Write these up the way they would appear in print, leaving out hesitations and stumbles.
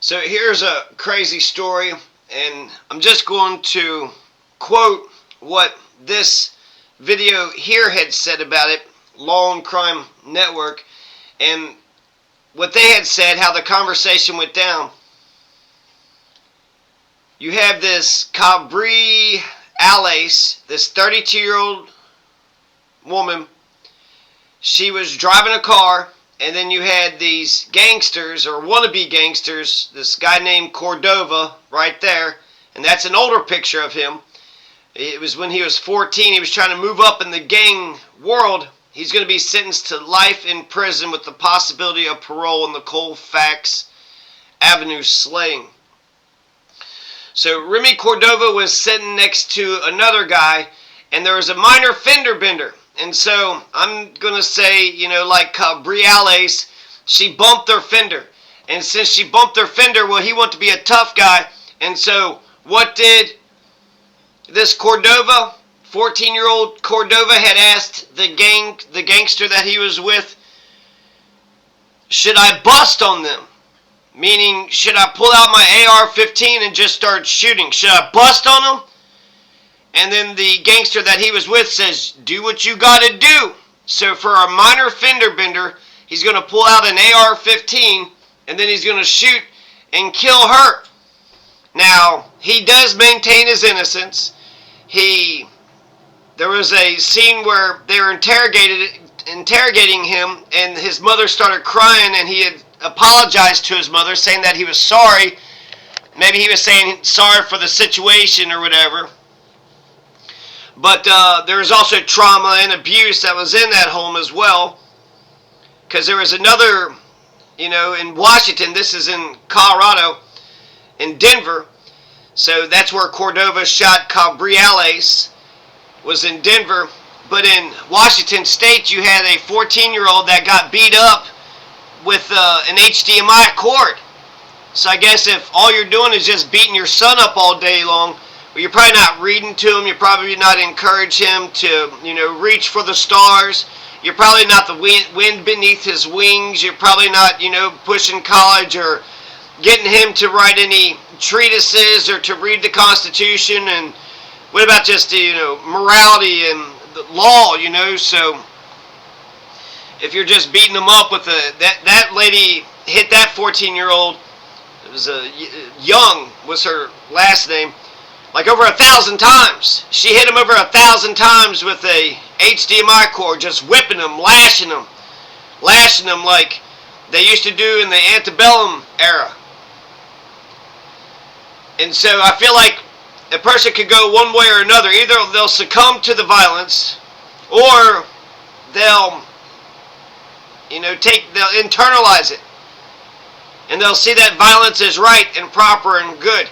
So here's a crazy story, and I'm just going to quote what this video here had said about it, Law and Crime Network, and what they had said, how the conversation went down. You have this Cabriales, this 32-year-old woman. She was driving a car, and then you had these gangsters, or wannabe gangsters, this guy named Cordova right there, and that's an older picture of him. It was when he was 14. He was trying to move up in the gang world. He's going to be sentenced to life in prison with the possibility of parole in the Colfax Avenue slaying. So Remi Cordova was sitting next to another guy, and there was a minor fender bender. And so I'm going to say, like Cabriales, she bumped their fender. And since she bumped their fender, well, he wanted to be a tough guy. And so what did this Cordova, 14-year-old Cordova, had asked the gangster that he was with, should I bust on them? Meaning, should I pull out my AR-15 and just start shooting? Should I bust on them? And then the gangster that he was with says, do what you gotta do. So for a minor fender bender, he's going to pull out an AR-15 and then he's going to shoot and kill her. Now, he does maintain his innocence. There was a scene where they were interrogating him, and his mother started crying, and he had apologized to his mother, saying that he was sorry. Maybe he was saying sorry for the situation or whatever. But there was also trauma and abuse that was in that home as well. Because there was another, in Washington, this is in Colorado, in Denver. So that's where Cordova shot Cabriales, was in Denver. But in Washington State, you had a 14-year-old that got beat up with an HDMI cord. So I guess if all you're doing is just beating your son up all day long, well, you're probably not reading to him. You're probably not encouraging him to, reach for the stars. You're probably not the wind beneath his wings. You're probably not, pushing college or getting him to write any treatises or to read the Constitution. And what about just, morality and the law, So if you're just beating them up with that lady hit that 14-year-old, it was Young was her last name, like over 1,000 times. She hit him over 1,000 times with a HDMI cord, just whipping him, lashing him like they used to do in the antebellum era. And so I feel like a person could go one way or another. Either they'll succumb to the violence, or they'll internalize it, and they'll see that violence is right and proper and good.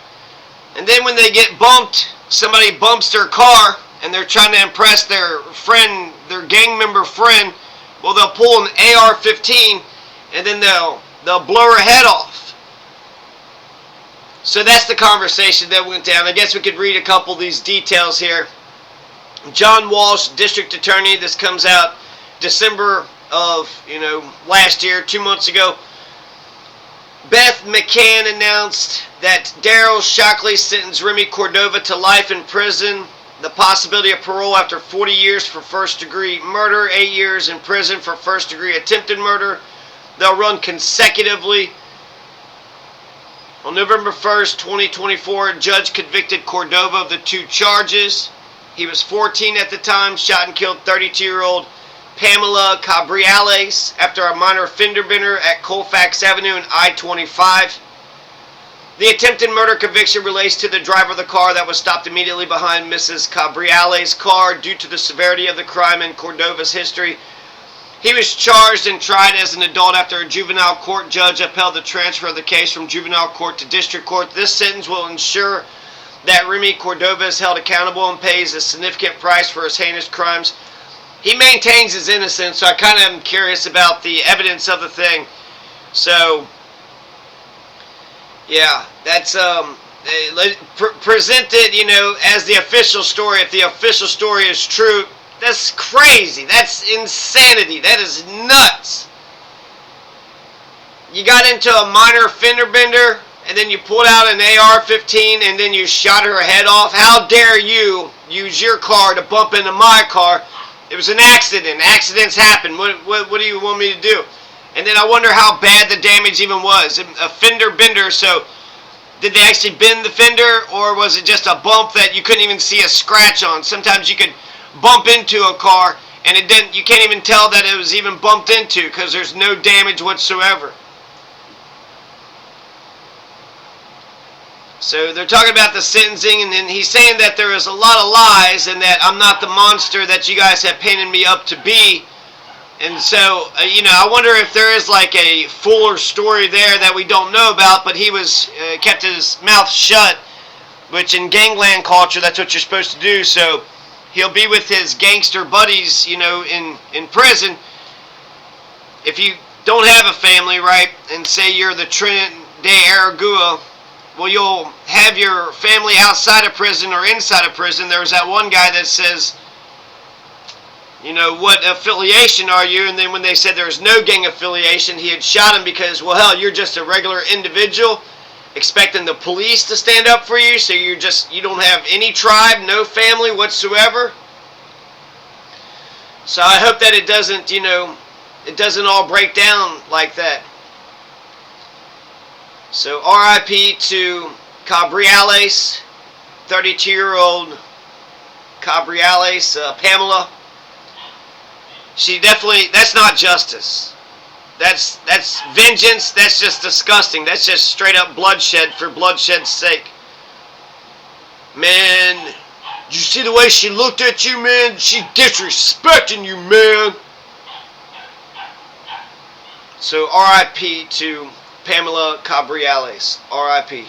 And then when they get bumped, somebody bumps their car, and they're trying to impress their friend, their gang member friend, well, they'll pull an AR-15, and then they'll blow her head off. So that's the conversation that went down. I guess we could read a couple of these details here. John Walsh, District Attorney. This comes out December of, last year, 2 months ago. Beth McCann announced that Daryl Shockley sentenced Remi Cordova to life in prison, the possibility of parole after 40 years for first-degree murder, 8 years in prison for first-degree attempted murder. They'll run consecutively. On November 1st, 2024, a judge convicted Cordova of the 2 charges. He was 14 at the time, shot and killed 32-year-old Pamela Cabriales after a minor fender bender at Colfax Avenue and I-25. The attempted murder conviction relates to the driver of the car that was stopped immediately behind Mrs. Cabriales' car due to the severity of the crime and Cordova's history. He was charged and tried as an adult after a juvenile court judge upheld the transfer of the case from juvenile court to district court. This sentence will ensure that Remi Cordova is held accountable and pays a significant price for his heinous crimes. He maintains his innocence, so I kind of am curious about the evidence of the thing. So, yeah, that's presented, as the official story. If the official story is true, that's crazy. That's insanity. That is nuts. You got into a minor fender bender, and then you pulled out an AR-15 and then you shot her head off. How dare you use your car to bump into my car? It was an accident. Accidents happen. What do you want me to do? And then I wonder how bad the damage even was. A fender bender, so did they actually bend the fender, or was it just a bump that you couldn't even see a scratch on? Sometimes you could bump into a car and it didn't. You can't even tell that it was even bumped into because there's no damage whatsoever. So they're talking about the sentencing, and then he's saying that there is a lot of lies and that I'm not the monster that you guys have painted me up to be. And so, I wonder if there is like a fuller story there that we don't know about, but he was kept his mouth shut, which in gangland culture, that's what you're supposed to do. So he'll be with his gangster buddies, in prison. If you don't have a family, right, and say you're the Trinidad de Aragua, well, you'll have your family outside of prison or inside of prison. There was that one guy that says, what affiliation are you? And then when they said there was no gang affiliation, he had shot him because, well, hell, you're just a regular individual expecting the police to stand up for you, so you don't have any tribe, no family whatsoever. So I hope that it doesn't all break down like that. So RIP to Cabriales, 32-year-old Cabriales, Pamela. She definitely, that's not justice. That's vengeance. That's just disgusting. That's just straight up bloodshed for bloodshed's sake. Man, did you see the way she looked at you, man? She disrespecting you, man. So RIP to Pamela Cabriales. RIP.